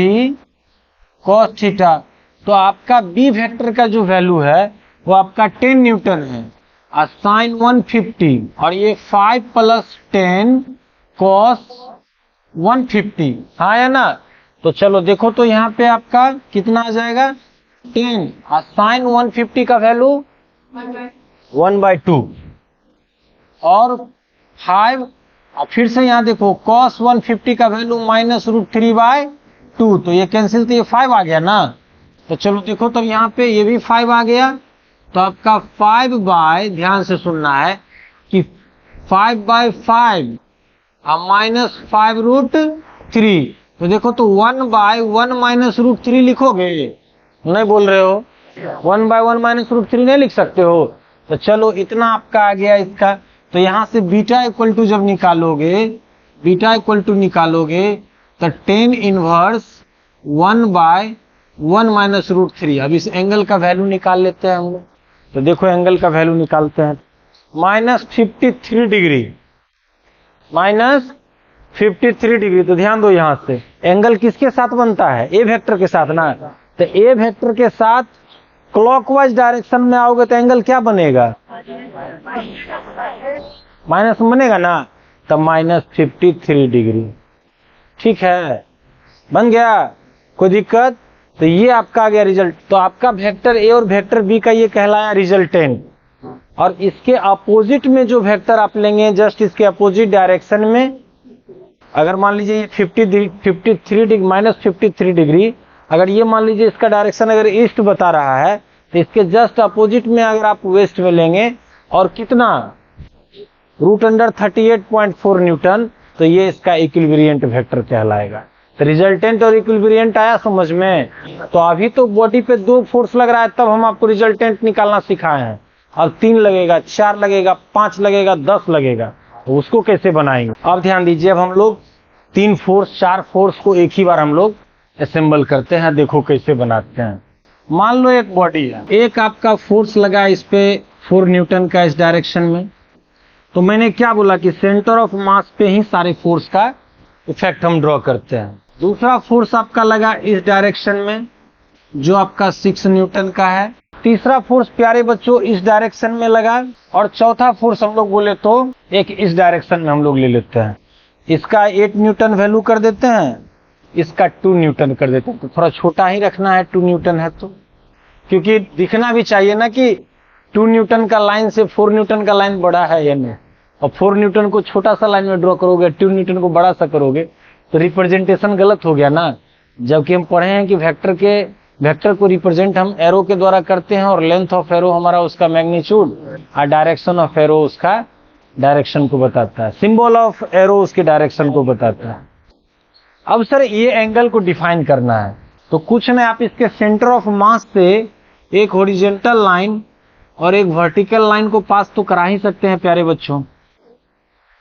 cos theta. तो आपका b वेक्टर का जो वैल्यू है वो आपका 10 न्यूटन है, और साइन 150, और ये 5 प्लस 10 cos 150, हाँ है ना। तो चलो देखो तो यहाँ पे आपका कितना आ जाएगा 10, और साइन 150 का वैल्यू 1/2, और 5, और फिर से यहाँ देखो cos 150 का वैल्यू -√3/2, तो ये कैंसिल, तो ये 5 आ गया ना। तो चलो देखो तो यहाँ पे ये भी 5 आ गया। तो आपका 5/, ध्यान से सुनना है कि 5/5 -5√3। तो देखो तो 1/1 -√3 लिखोगे, नहीं बोल रहे हो, 1/1 -√3 नहीं लिख सकते हो। तो चलो इतना आपका आ गया इसका। तो यहाँ से बीटा इक्वल टू जब निकालोगे, बीटा इक्वल टू निकालोगे तो 10 इनवर्स 1/1 -√3। अब इस एंगल का वैल्यू निकाल लेते हैं हम लोग। तो देखो एंगल का वैल्यू निकालते हैं, -53 डिग्री, -53 डिग्री। तो ध्यान दो यहाँ से एंगल किसके साथ बनता है, ए वेक्टर के साथ ना। तो ए वेक्टर के साथ क्लॉकवाइज डायरेक्शन में आओगे तो एंगल क्या बनेगा, माइनस बनेगा ना। तो -53 डिग्री, ठीक है, बन गया, कोई दिक्कत। तो ये आपका आ गया रिजल्ट। तो आपका वेक्टर ए और वेक्टर बी का ये कहलाया रिजल्टेंट, और इसके अपोजिट में जो वेक्टर आप लेंगे जस्ट इसके अपोजिट डायरेक्शन में, अगर मान लीजिए ये 53 डिग्री -53 डिग्री, अगर ये मान लीजिए इसका डायरेक्शन अगर ईस्ट बता रहा है तो इसके जस्ट अपोजिट में अगर आप वेस्ट में लेंगे और कितना √38.4 न्यूटन, तो ये इसका इक्विलिब्रिएंट वेक्टर कहलाएगा। तो रिजल्टेंट और इक्विलिब्रिएंट आया समझ में। तो अभी तो बॉडी पे 2 फोर्स लग रहा है, तब हम आपको रिजल्टेंट निकालना सिखाए हैं। अब 3 लगेगा, 4 लगेगा, 5 लगेगा, 10 लगेगा, तो उसको कैसे बनाएंगे। अब ध्यान दीजिए, अब हम लोग 3 फोर्स 4 फोर्स को एक ही बार हम लोग असेंबल करते हैं। देखो कैसे बनाते हैं। मान लो एक बॉडी है, एक आपका फोर्स लगा इस पे 4 न्यूटन का इस डायरेक्शन में। तो मैंने क्या बोला कि सेंटर ऑफ मास पे ही सारे फोर्स का इफेक्ट हम ड्रॉ करते हैं। दूसरा फोर्स आपका लगा इस डायरेक्शन में जो आपका 6 न्यूटन का है। तीसरा फोर्स प्यारे बच्चों इस डायरेक्शन में लगा, और चौथा फोर्स हम लोग बोले तो एक इस डायरेक्शन में हम लोग ले लेते हैं। इसका 8 न्यूटन वैल्यू कर देते हैं, इसका 2 न्यूटन कर देते हैं। तो थोड़ा छोटा ही रखना है, 2 न्यूटन है तो, क्योंकि दिखना भी चाहिए ना कि 2 न्यूटन का लाइन से 4 न्यूटन का लाइन बड़ा है या नहीं। और 4 न्यूटन को छोटा सा लाइन में ड्रॉ करोगे, 2 न्यूटन को बड़ा सा करोगे तो रिप्रेजेंटेशन गलत हो गया ना। जबकि हम पढ़े हैं कि वेक्टर को रिप्रेजेंट हम एरो के द्वारा करते हैं, और लेंथ ऑफ एरो हमारा उसका मैग्नीट्यूड और डायरेक्शन ऑफ एरो उसका डायरेक्शन को बताता है, सिंबल ऑफ एरो उसके डायरेक्शन को बताता है। अब सर ये एंगल को डिफाइन करना है, तो कुछ नहीं, आप इसके सेंटर ऑफ मास से एक हॉरिजॉन्टल लाइन और एक वर्टिकल लाइन को पास तो करा ही सकते हैं प्यारे बच्चों,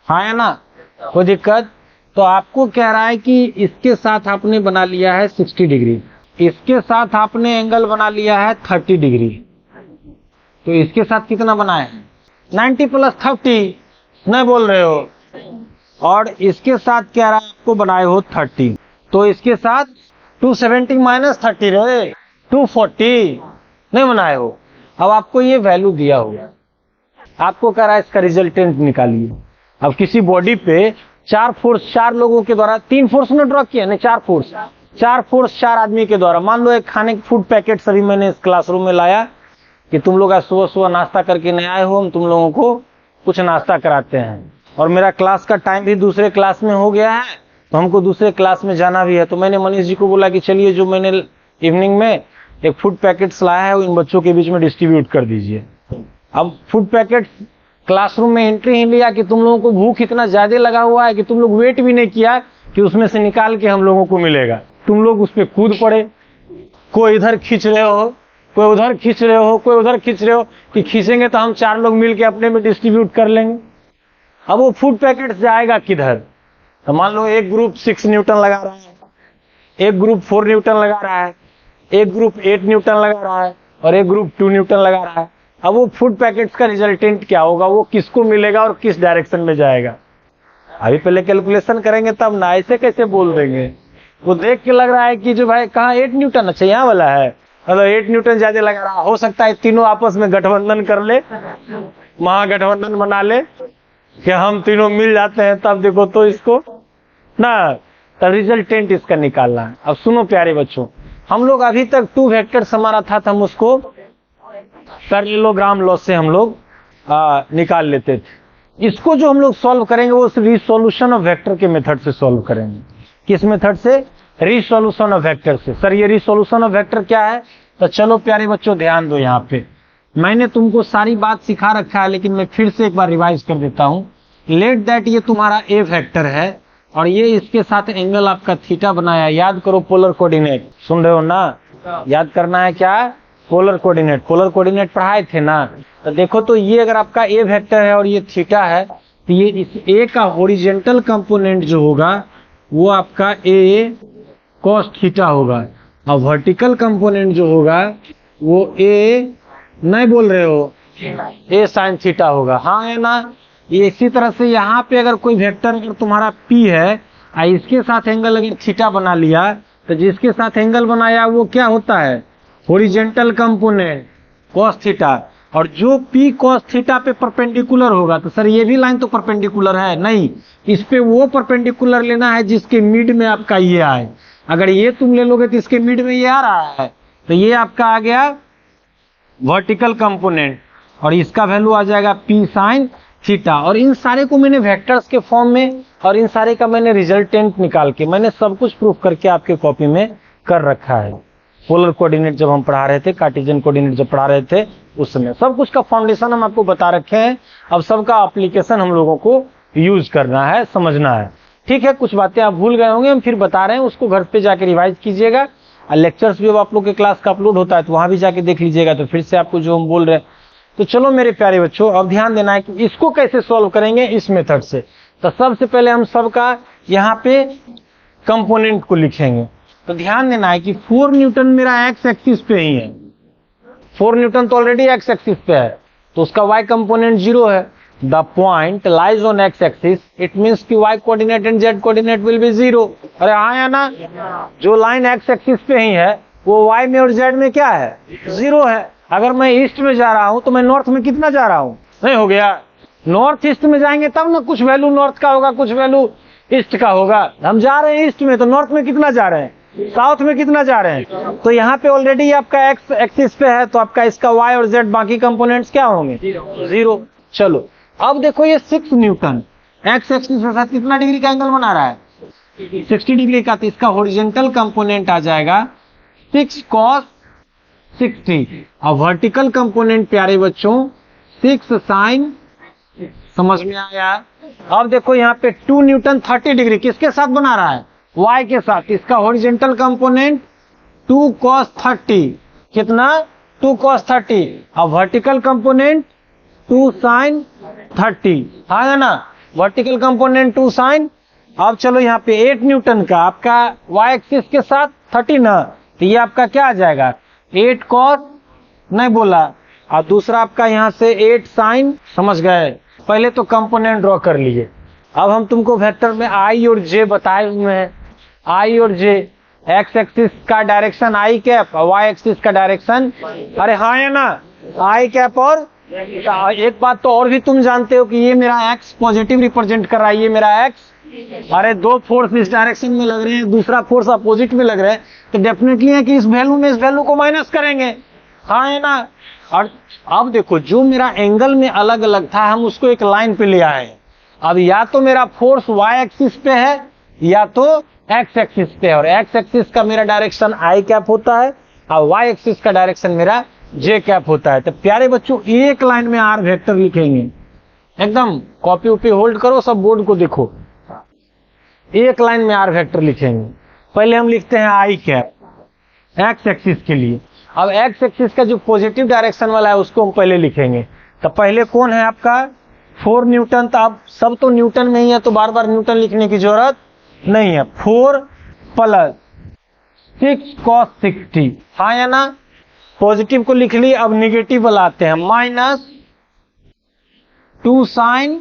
हाँ है ना, कोई दिक्कत। तो आपको कह रहा है कि इसके साथ आपने बना लिया है 60 डिग्री, इसके साथ आपने एंगल बना लिया है 30 डिग्री, तो इसके साथ कितना बनाए 90 प्लस 30, नहीं बोल रहे हो, और इसके साथ कह रहा है आपको बनाए हो 30, तो इसके साथ 270 माइनस 30 रहे 240 नहीं बनाए हो। अब आपको ये वैल्यू दिया होगा, आपको कह रहा है इसका रिजल्टेंट निकालिए। अब किसी बॉडी पे 4 फोर्स 4 लोगों के द्वारा, 3 फोर्स ने ड्रॉ किया, नहीं 4 फोर्स 4 आदमी के द्वारा, मान लो एक खाने के फूड पैकेट सभी मैंने इस क्लासरूम में लाया कि तुम लोग आज सुबह सुबह नाश्ता करके नहीं आए हो, हम तुम लोगों को कुछ नाश्ता कराते हैं, और मेरा क्लास का टाइम भी दूसरे क्लास में हो गया है, तो हमको दूसरे क्लास में जाना भी है। तो मैंने मनीष जी को बोला कि चलिए जो मैंने इवनिंग में एक फूड पैकेट्स लाया है वो इन बच्चों के बीच में डिस्ट्रीब्यूट कर दीजिए। अब फूड पैकेट क्लासरूम में एंट्री ही लिया कि तुम लोगों को भूख इतना ज्यादा लगा हुआ है कि तुम लोग वेट भी नहीं किया कि उसमें से निकाल के हम लोगों को मिलेगा, तुम लोग उस पर कूद पड़े, कोई इधर खींच रहे हो, कोई उधर खींच रहे हो, कोई उधर खींच रहे हो कि खींचेंगे तो हम 4 लोग मिलके अपने में डिस्ट्रीब्यूट कर लेंगे। अब वो फूड पैकेट जाएगा किधर, तो मान लो एक ग्रुप 6 न्यूटन लगा रहा है, एक ग्रुप 4 न्यूटन लगा रहा है, एक ग्रुप 8 न्यूटन लगा रहा है, और एक ग्रुप 2 न्यूटन लगा रहा है। अब वो फूड पैकेट्स का रिजल्टेंट क्या होगा, वो किसको मिलेगा और किस डायरेक्शन में जाएगा, अभी पहले कैलकुलेशन करेंगे तब ना, ऐसे कैसे बोल देंगे। वो देख के लग रहा है कि जो भाई कहाँ 8 न्यूटन, अच्छा यहाँ वाला है, मतलब 8 न्यूटन ज्यादा लग रहा, हो सकता है तीनों आपस में गठबंधन कर ले, महागठबंधन बना ले कि हम तीनों मिल जाते हैं, तब देखो तो इसको ना, तब रिजल्टेंट इसका निकालना है। अब सुनो प्यारे बच्चों, हम लोग अभी तक 2 वेक्टर्स हमारा था, हम उसको पैरेललोग्राम लॉ से हम लोग निकाल लेते थे। इसको जो हम लोग सॉल्व करेंगे वो रिसोल्यूशन ऑफ वेक्टर के मेथड से सॉल्व करेंगे। किस मेथड से, रिसोल्यूशन ऑफ वेक्टर से। सर ये रिसोल्यूशन ऑफ वेक्टर क्या है, तो चलो प्यारे बच्चों ध्यान दो, यहाँ पे मैंने तुमको सारी बात सिखा रखा है, लेकिन मैं फिर से एक बार रिवाइज कर देता हूँ। लेट दैट ये तुम्हारा ए वेक्टर है, और ये इसके साथ एंगल आपका थीटा बनाया, याद करो पोलर कोऑर्डिनेट, सुन रहे हो ना, याद करना है क्या, पोलर कोऑर्डिनेट, पोलर कोऑर्डिनेट पढ़ाए थे ना। तो देखो तो ये अगर आपका ए वेक्टर है और ये थीटा है, तो ये इस ए का हॉरिजॉन्टल कंपोनेंट जो होगा वो आपका ए कॉस थीटा होगा, और वर्टिकल कंपोनेंट जो होगा वो ए, नहीं बोल रहे हो, ए साइन थीटा होगा, हाँ है ना। ये इसी तरह से यहाँ पे अगर कोई वेक्टर अगर तुम्हारा पी है, इसके साथ एंगल अगर थीटा बना लिया, तो जिसके साथ एंगल बनाया वो क्या होता है, हॉरिजॉन्टल कंपोनेंट कॉस थीटा, और जो पी कॉस थीटा पे परपेंडिकुलर होगा, तो सर ये भी लाइन तो परपेंडिकुलर है, नहीं, इस पे वो परपेंडिकुलर लेना है जिसके मिड में आपका ये आए। अगर ये तुम ले लोगे तो इसके मिड में ये आ रहा है, तो ये आपका आ गया वर्टिकल कंपोनेंट, और इसका वैल्यू आ जाएगा पी साइन थीटा। और इन सारे को मैंने वेक्टर्स के फॉर्म में, और इन सारे का मैंने रिजल्टेंट निकाल के, मैंने सब कुछ प्रूफ करके आपके कॉपी में कर रखा है। पोलर कोऑर्डिनेट जब हम पढ़ा रहे थे, कार्टेशियन कोऑर्डिनेट जब पढ़ा रहे थे, उस समय सब कुछ का फाउंडेशन हम आपको बता रखे हैं। अब सबका एप्लीकेशन हम लोगों को यूज करना है, समझना है, ठीक है। कुछ बातें आप भूल गए होंगे, हम फिर बता रहे हैं, उसको घर पे जाके रिवाइज कीजिएगा। और लेक्चर्स भी अब आप लोग के क्लास का अपलोड होता है, तो वहां भी जाके देख लीजिएगा, तो फिर से आपको जो हम बोल रहे हैं। तो चलो मेरे प्यारे बच्चों, अब ध्यान देना है कि इसको कैसे सॉल्व करेंगे, इस मेथड से। तो सबसे पहले हम सबका यहाँ पे कंपोनेंट को लिखेंगे। तो ध्यान देना है कि 4 न्यूटन मेरा एक्स एक्सिस पे ही है, 4 न्यूटन तो ऑलरेडी एक्स एक्सिस पे है, तो उसका y कंपोनेंट 0 है। The point lies on x axis, it means कि y coordinate and z coordinate will be 0। अरे हाँ या ना, जो लाइन एक्स एक्सिस पे ही है वो वाई में और जेड में क्या है, 0 है। अगर मैं ईस्ट में जा रहा हूं तो मैं नॉर्थ में कितना जा रहा हूं, नहीं हो गया। नॉर्थ ईस्ट में जाएंगे तब ना कुछ वैल्यू नॉर्थ का होगा, कुछ वैल्यू ईस्ट का होगा। हम जा रहे हैं ईस्ट में तो नॉर्थ में कितना जा रहे हैं, साउथ में कितना जा रहे हैं। तो यहाँ पे ऑलरेडी आपका एक्स एक्सिस पे है, तो आपका इसका वाई और जेड बाकी कंपोनेंट्स क्या होंगे, 0। चलो अब देखो ये 6 न्यूटन एक्स एक्सिस के साथ कितना डिग्री का एंगल बना रहा है, 60 डिग्री का। तो इसका हॉरिजॉन्टल कंपोनेंट आ जाएगा 6 cos 60 और वर्टिकल कंपोनेंट प्यारे बच्चों 6 sin, समझ में आया। अब देखो यहाँ पे 2 न्यूटन 30 डिग्री किसके साथ बना रहा है, y के साथ। इसका हॉरिजॉन्टल कंपोनेंट 2 cos 30, कितना 2 cos 30 और वर्टिकल कंपोनेंट 2 sin 30, है ना, वर्टिकल कंपोनेंट 2 sin। अब चलो यहाँ पे 8 न्यूटन का आपका y एक्सिस के साथ 30 ना, तो ये आपका क्या आ जाएगा 8 cos, नहीं बोला, और दूसरा आपका यहाँ से 8 sin, समझ गए। पहले तो कंपोनेंट ड्रॉ कर लिए। अब हम तुमको वेक्टर में आई और जे बताए हुए हैं। आई और जे, एक्स एक्सिस का डायरेक्शन आई कैप और वाई एक्सिस का डायरेक्शन, अरे हाँ है ना, आई कैप। और एक बात तो और भी तुम जानते हो कि ये मेरा एक्स पॉजिटिव रिप्रेजेंट कर रहा है, ये मेरा एक्स। अरे दो फोर्स इस डायरेक्शन में लग रहे हैं, दूसरा फोर्स अपोजिट में लग रहा है, तो डेफिनेटली है कि इस वैल्यू में इस वैल्यू को माइनस करेंगे, हाँ है ना। और अब देखो जो मेरा एंगल में अलग अलग था हम उसको एक लाइन पे ले आए। अब या तो मेरा फोर्स वाई एक्सिस पे है या तो एक्स एक्सिस पे है, और एक्स एक्सिस का मेरा डायरेक्शन आई कैप होता है और वाई एक्सिस का डायरेक्शन मेरा जे कैप होता है। तो प्यारे बच्चों एक लाइन में आर वेक्टर लिखेंगे, एकदम कॉपी उपी होल्ड करो, सब बोर्ड को देखो, एक लाइन में आर वेक्टर लिखेंगे। पहले हम लिखते हैं आई कैप एक्स एक्सिस के लिए। अब एक्स एक्सिस का जो पॉजिटिव डायरेक्शन वाला है उसको हम पहले लिखेंगे। तो पहले कौन है आपका 4 न्यूटन, तो अब सब तो न्यूटन में ही है तो बार बार न्यूटन लिखने की जरूरत नहीं है। 4 प्लस 6 cos 60, हाँ या ना, पॉजिटिव को लिख ली। अब निगेटिव लाते हैं, माइनस 2 sin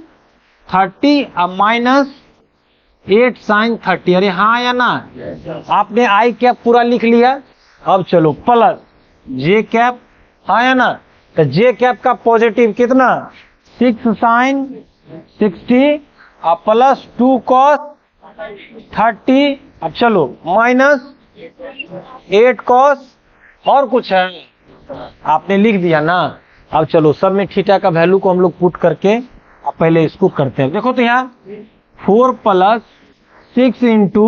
30 अब माइनस 8 sin 30, अरे हाँ या ना, आपने आई कैप पूरा लिख लिया। अब चलो प्लस जे कैप, हाँ या ना, तो जे कैप का पॉजिटिव कितना 6 sin 60 अब प्लस 2 cos 30, अब चलो माइनस 8 cos, और कुछ है आपने लिख दिया ना। अब चलो सब में थीटा का वैल्यू को हम लोग पुट करके अब पहले इसको करते हैं। देखो तो यहाँ 4 प्लस 6 इंटू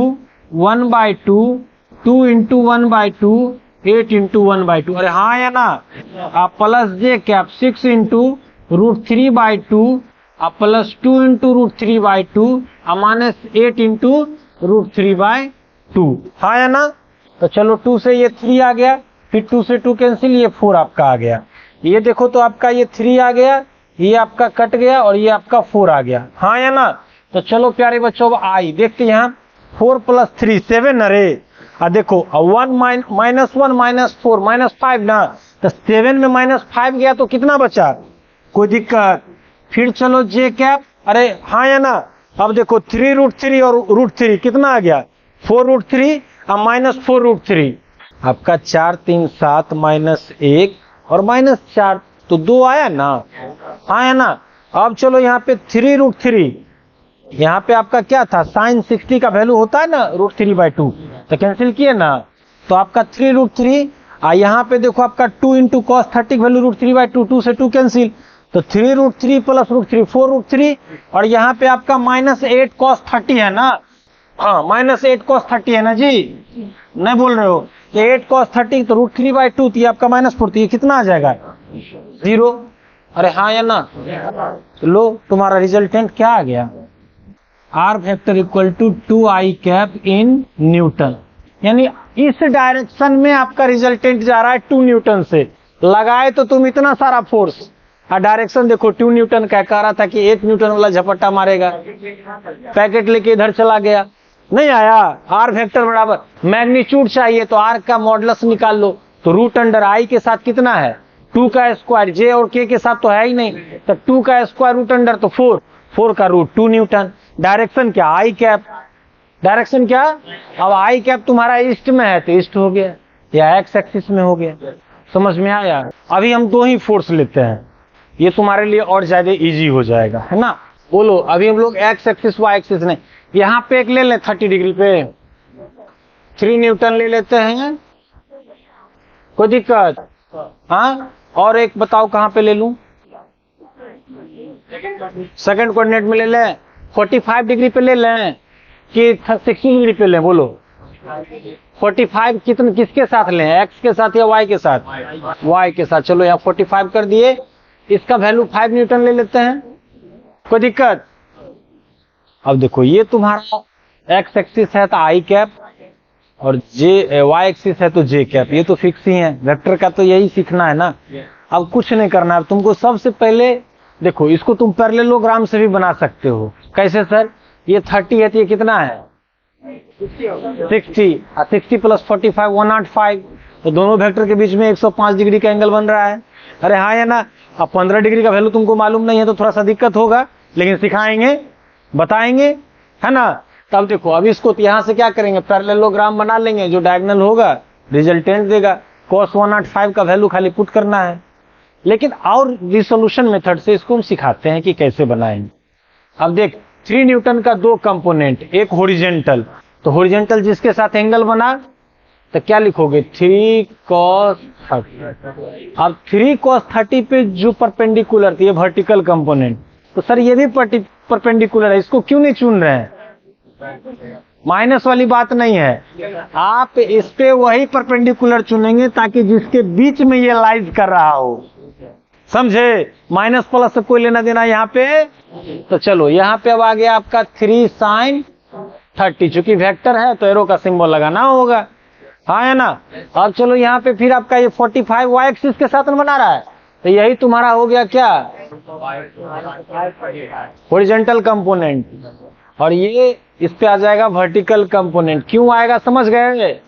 1/2, 2 इंटू 1/2, 8 इंटू 1/2, अरे हाँ या ना, आप प्लस जे कैप 6 इंटू √3/2 अब प्लस 2 इंटू √3/2 माइनस 8 इंटू √3/2, हाँ या ना। तो चलो 2 से ये 3 आ गया, फिर 2 से 2 कैंसिल, ये 4 आपका आ गया। ये देखो तो आपका ये 3 आ गया, ये आपका कट गया और ये आपका 4 आ गया, हाँ या ना। तो चलो प्यारे बच्चों अब आई देखते हैं, यहाँ 4 प्लस 3 7, अरे देखो 1 माइनस 1 माइनस 4 माइनस 5 ना, तो 7 में माइनस 5 गया तो कितना बचा, कोई दिक्कत। फिर चलो जे कैप, अरे हाँ या ना। अब देखो 3√3 और √3 कितना आ गया 4√3 और माइनस 4√3, आपका 4 3 7 माइनस 1 और माइनस 4, तो 2 आया ना, आया ना। अब चलो यहाँ पे 3√3, यहाँ पे आपका क्या था साइन 60 का वैल्यू होता है ना √3/2, तो कैंसिल किए ना, तो आपका 3√3। यहाँ पे देखो आपका 2 इंटू कॉस 30 वैल्यू √3/2, 2 से 2 कैंसिल, तो 3√3 प्लस √3 4√3, और यहाँ पे आपका माइनस 8 cos 30 है ना, हाँ माइनस 8 cos 30 है ना जी, नहीं बोल रहे हो, ये 8 cos 30 तो √3/2, तो ये आपका माइनस 4, तो ये कितना आ जाएगा 0, अरे हाँ या ना। लो तुम्हारा रिजल्टेंट क्या आ गया, R vector equal to 2i cap in newton, यानी इस डायरेक्शन में आपका रिजल्टेंट जा रहा है 2 न्यूटन से। लगाए तो तुम इतना सारा फोर्स, और डायरेक्शन देखो 2 न्यूटन का, कह रहा था कि 1 न्यूटन वाला झपट्टा मारेगा, पैकेट लेके इधर चला गया, नहीं आया। आर वेक्टर बराबर मैग्नीट्यूड चाहिए तो आर का मॉडुलस निकाल लो, तो रूट अंडर आई के साथ कितना है 2 का स्क्वायर, जे और के के साथ तो है ही नहीं, तो 2 का स्क्वायर रूट अंडर तो 4, 4 का रूट 2 न्यूटन। डायरेक्शन क्या आई कैप, डायरेक्शन क्या, अब आई कैप तुम्हारा ईस्ट में है तो ईस्ट हो गया, या एक्स एक्सिस में हो गया। समझ में आया? अभी हम दो ही फोर्स लेते हैं, ये तुम्हारे लिए और ज्यादा इजी हो जाएगा, है ना। बोलो, अभी हम लोग एक्स एक्सिस वाई एक्सिस नहीं, यहाँ पे एक ले लें 30 डिग्री पे 3 न्यूटन ले लेते हैं, कोई दिक्कत? हाँ, और एक बताओ कहाँ पे ले लूं? सेकंड कोऑर्डिनेट में ले लें, 45 डिग्री पे ले लें कि 60 डिग्री पे लें? बोलो 45 किसके साथ लें, एक्स के साथ या वाई के साथ? वाई के साथ। चलो यहाँ 45 कर दिए, इसका वैल्यू 5 न्यूटन ले लेते हैं, कोई दिक्कत? अब देखो, ये तुम्हारा एक्स एक्सिस है तो आई कैप, और जे वाई एक्सिस है तो जे कैप, ये तो फिक्स ही है। वेक्टर का तो यही सीखना है ना। अब कुछ नहीं करना है तुमको। सबसे पहले देखो, इसको तुम पैरेललोग्राम से भी बना सकते हो। कैसे सर? ये 30 है तो ये कितना है? 60, 60 प्लस 45 105, तो दोनों वेक्टर के बीच में 105 डिग्री का एंगल बन रहा है। अरे हाँ या ना? अब 15 डिग्री का वैल्यू तुमको मालूम नहीं है तो थोड़ा सा दिक्कत होगा, लेकिन सिखाएंगे, बताएंगे, है ना। तब देखो, अब इसको यहाँ से क्या करेंगे, पैरेललोग्राम बना लेंगे, जो डायगोनल होगा रिजल्टेंट देगा। cos 105 का वैल्यू खाली पुट करना है। लेकिन और रिसोल्यूशन मेथड से इसको हम सिखाते हैं कि कैसे बनाएंगे। अब देख, 3 न्यूटन का दो कंपोनेंट, एक हॉरिजॉन्टल, तो हॉरिजॉन्टल जिसके साथ एंगल बना तो क्या लिखोगे? 3 cos 30। अब 3 cos 30 पे जो परपेंडिकुलर थी, ये वर्टिकल कंपोनेंट, तो सर ये भी परपेंडिकुलर है, इसको क्यों नहीं चुन रहे हैं? माइनस वाली बात नहीं है, आप इस पे वही परपेंडिकुलर चुनेंगे ताकि जिसके बीच में ये लाइज कर रहा हो, समझे। माइनस प्लस से कोई लेना देना यहाँ पे। तो चलो यहाँ पे अब आ गया आपका 3 sin 30, चूंकि वेक्टर है तो एरो का सिंबल लगाना होगा, हाँ है ना। अब चलो यहाँ पे फिर आपका ये 45 वाई एक्सिस के साथ में बना रहा है, तो यही तुम्हारा हो गया क्या? हॉरिजॉन्टल कंपोनेंट, और ये इस पे आ जाएगा वर्टिकल कंपोनेंट। क्यों आएगा, समझ गए?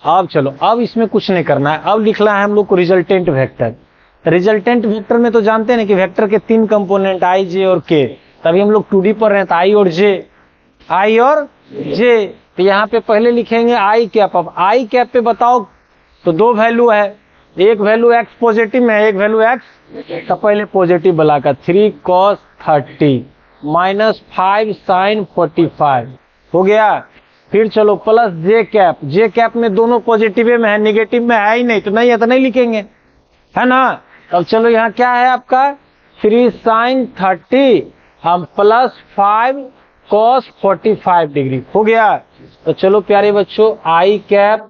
अब चलो, अब इसमें कुछ नहीं करना है, अब लिखना है हम लोग को रिजल्टेंट वेक्टर। रिजल्टेंट वेक्टर में तो जानते हैं ना कि वेक्टर के 3 कंपोनेंट आई, जे और के। तभी हम लोग 2D पर हैं तो आई और जे, आई और जे। तो यहाँ पे पहले लिखेंगे आई कैप। अब आई कैप पे बताओ, तो दो वैल्यू है, एक वैल्यू एक्स पॉजिटिव में है, एक वैल्यू एक्स, तो पहले पॉजिटिव वाला का 3 cos 30 माइनस 5 sin 45 हो गया। फिर चलो प्लस जे कैप, जे कैप में दोनों पॉजिटिव में है, निगेटिव में है ही नहीं, तो नहीं है तो नहीं लिखेंगे, है ना। अब चलो यहाँ क्या है आपका 3 sin 30 हम प्लस 5 cos 45 डिग्री हो गया। तो चलो प्यारे बच्चों, आई कैप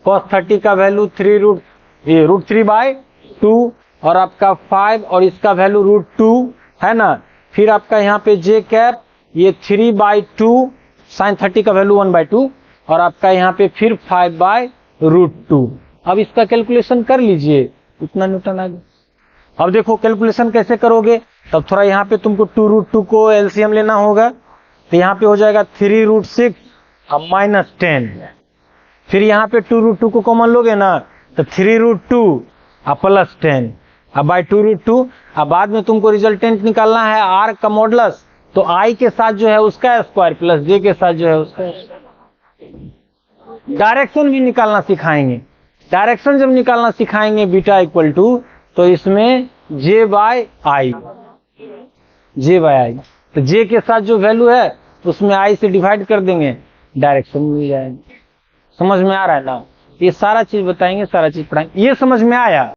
cos 30 का वैल्यू 3√3/2 और आपका 5 और इसका वैल्यू √2 है ना। फिर आपका यहाँ पे जे कैप ये 3/2 sin 30 का वैल्यू 1/2 और आपका यहाँ पे फिर 5/√2। अब इसका कैलकुलेशन कर लीजिए, इतना न्यूटन आ गया। अब देखो कैलकुलेशन कैसे करोगे, तब थोड़ा यहाँ पे तुमको 2√2 को एलसीएम लेना होगा, तो यहाँ पे हो जाएगा 3√6 अब -10। फिर यहाँ पे 2√2 को कॉमन लोगे ना तो 3√2 अब +10 अब बाय 2√2। अब बाद में तुमको रिजल्टेंट निकालना है आर का मॉडुलस, तो आई के साथ जो है उसका स्क्वायर प्लस जे के साथ जो है उसका। डायरेक्शन भी निकालना सिखाएंगे, डायरेक्शन जब निकालना सिखाएंगे बीटा इक्वल टू, तो इसमें जे बाय आई, तो जे के साथ जो वैल्यू है उसमें आई से डिवाइड कर देंगे, डायरेक्शन मिल जाएगी। समझ में आ रहा है ना? ये सारा चीज बताएंगे, सारा चीज पढ़ाएंगे। ये समझ में आया?